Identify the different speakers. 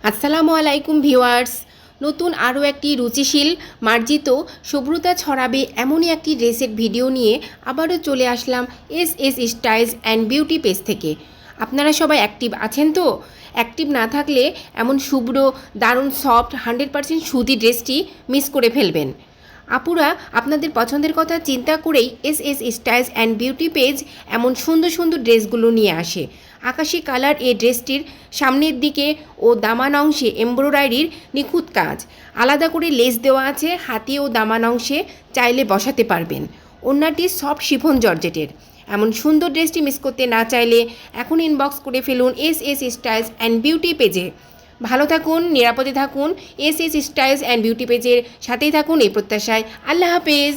Speaker 1: আসসালামু আলাইকুম ভিউয়ার্স। নতুন আরও একটি রুচিশীল মার্জিত শুভ্রতা ছড়াবে এমনই একটি ড্রেসের ভিডিও নিয়ে আবারও চলে আসলাম S S styles and beauty page থেকে। আপনারা সবাই অ্যাক্টিভ আছেন তো? অ্যাক্টিভ না থাকলে এমন শুভ্র, দারুণ সফট 100% সুতি ড্রেসটি মিস করে ফেলবেন। আপুরা আপনাদের পছন্দের কথা চিন্তা করেই S S styles and beauty page এমন সুন্দর সুন্দর ড্রেসগুলো নিয়ে আসে। আকাশি কালার এই ড্রেসটির সামনের দিকে ও দামান অংশে এমব্রয়ডারির নিখুঁত কাজ, আলাদা করে লেস দেওয়া আছে। হাতি ও দামান অংশে চাইলে বসাতে পারবেন। ওড়নাটি সফট শিফন জর্জেটের। এমন সুন্দর ড্রেসটি মিস করতে না চাইলে এখন ইনবক্স করে ফেলুন S S styles and beauty পেজে। ভালো থাকুন, নিরাপদে থাকুন। S S styles and beauty পেজের সাথেই থাকুন এই প্রত্যাশায়। আল্লাহ হাফেজ।